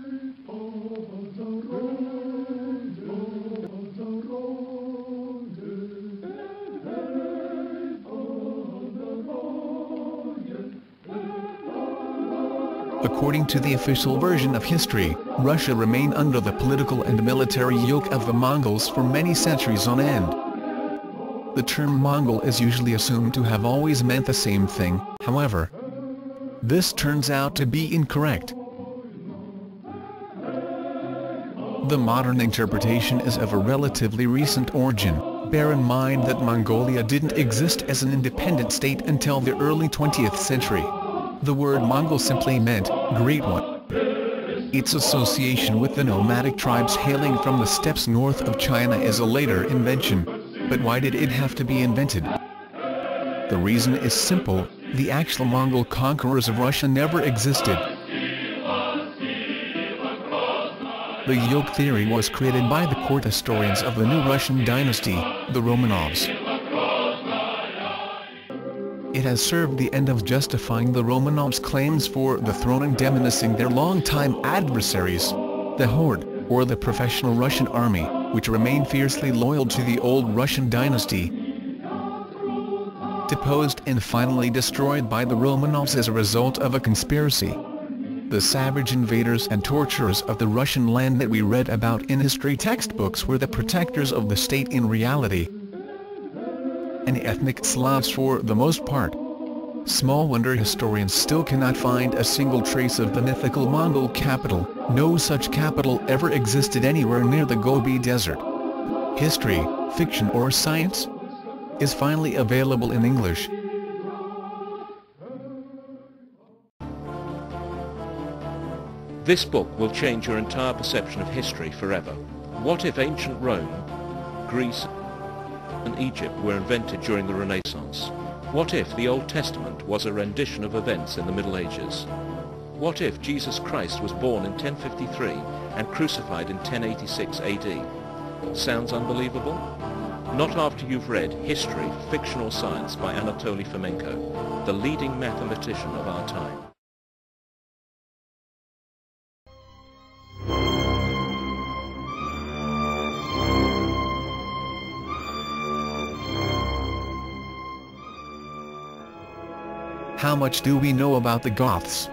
According to the official version of history, Russia remained under the political and military yoke of the Mongols for many centuries on end. The term Mongol is usually assumed to have always meant the same thing, however. This turns out to be incorrect. The modern interpretation is of a relatively recent origin. Bear in mind that Mongolia didn't exist as an independent state until the early 20th century. The word Mongol simply meant Great One. Its association with the nomadic tribes hailing from the steppes north of China is a later invention. But why did it have to be invented? The reason is simple: the actual Mongol conquerors of Russia never existed. The yoke theory was created by the court historians of the new Russian dynasty, the Romanovs. It has served the end of justifying the Romanovs' claims for the throne and diminishing their long-time adversaries, the Horde, or the professional Russian army, which remained fiercely loyal to the old Russian dynasty. Deposed and finally destroyed by the Romanovs as a result of a conspiracy. The savage invaders and torturers of the Russian land that we read about in history textbooks were the protectors of the state in reality. And ethnic Slavs for the most part. Small wonder historians still cannot find a single trace of the mythical Mongol capital. No such capital ever existed anywhere near the Gobi Desert. History, Fiction or Science? Is finally available in English. This book will change your entire perception of history forever. What if ancient Rome, Greece, and Egypt were invented during the Renaissance? What if the Old Testament was a rendition of events in the Middle Ages? What if Jesus Christ was born in 1053 and crucified in 1086 AD? Sounds unbelievable? Not after you've read History, Fiction or Science by Anatoly Fomenko, the leading mathematician of our time. How much do we know about the Goths?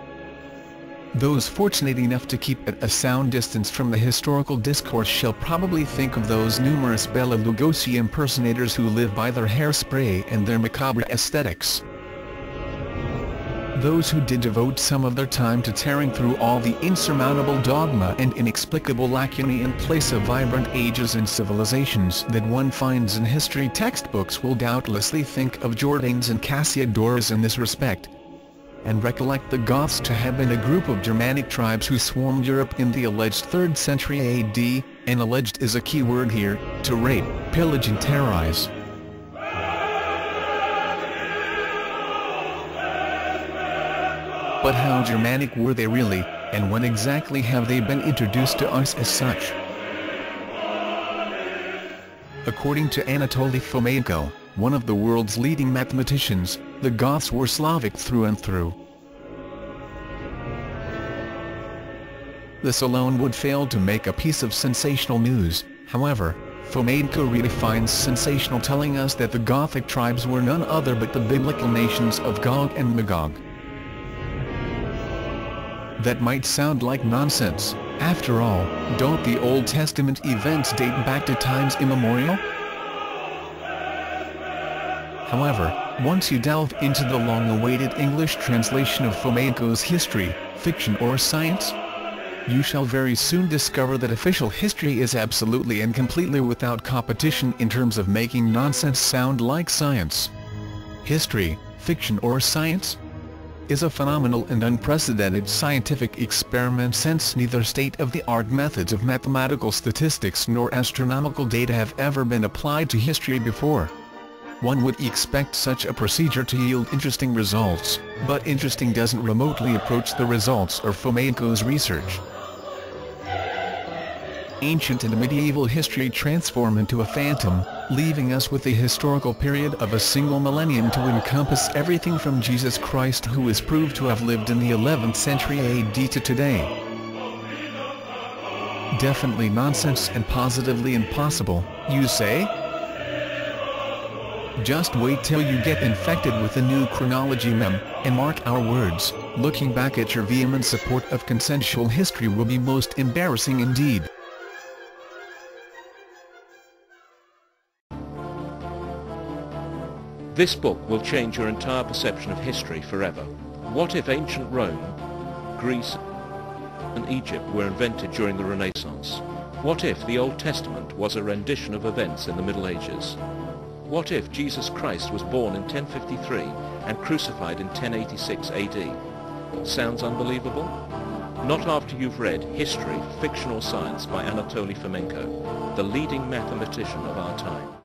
Those fortunate enough to keep at a sound distance from the historical discourse shall probably think of those numerous Bela Lugosi impersonators who live by their hairspray and their macabre aesthetics. Those who did devote some of their time to tearing through all the insurmountable dogma and inexplicable lacunae in place of vibrant ages and civilizations that one finds in history textbooks will doubtlessly think of Jordanes and Cassiodorus in this respect, and recollect the Goths to have been a group of Germanic tribes who swarmed Europe in the alleged 3rd century AD, and alleged is a key word here, to rape, pillage and terrorize. But how Germanic were they really, and when exactly have they been introduced to us as such? According to Anatoly Fomenko, one of the world's leading mathematicians, the Goths were Slavic through and through. This alone would fail to make a piece of sensational news, however. Fomenko redefines sensational, telling us that the Gothic tribes were none other but the biblical nations of Gog and Magog. That might sound like nonsense. After all, don't the Old Testament events date back to times immemorial? However, once you delve into the long-awaited English translation of Fomenko's History, Fiction or Science, you shall very soon discover that official history is absolutely and completely without competition in terms of making nonsense sound like science. History, Fiction or Science? Is a phenomenal and unprecedented scientific experiment, since neither state-of-the-art methods of mathematical statistics nor astronomical data have ever been applied to history before. One would expect such a procedure to yield interesting results, but interesting doesn't remotely approach the results of Fomenko's research. Ancient and medieval history transform into a phantom, leaving us with the historical period of a single millennium to encompass everything from Jesus Christ, who is proved to have lived in the 11th century AD, to today. Definitely nonsense and positively impossible, you say? Just wait till you get infected with the new chronology meme, and mark our words, looking back at your vehement support of consensual history will be most embarrassing indeed. This book will change your entire perception of history forever. What if ancient Rome, Greece and Egypt were invented during the Renaissance? What if the Old Testament was a rendition of events in the Middle Ages? What if Jesus Christ was born in 1053 and crucified in 1086 AD? Sounds unbelievable? Not after you've read History, Fiction or Science by Anatoly Fomenko, the leading mathematician of our time.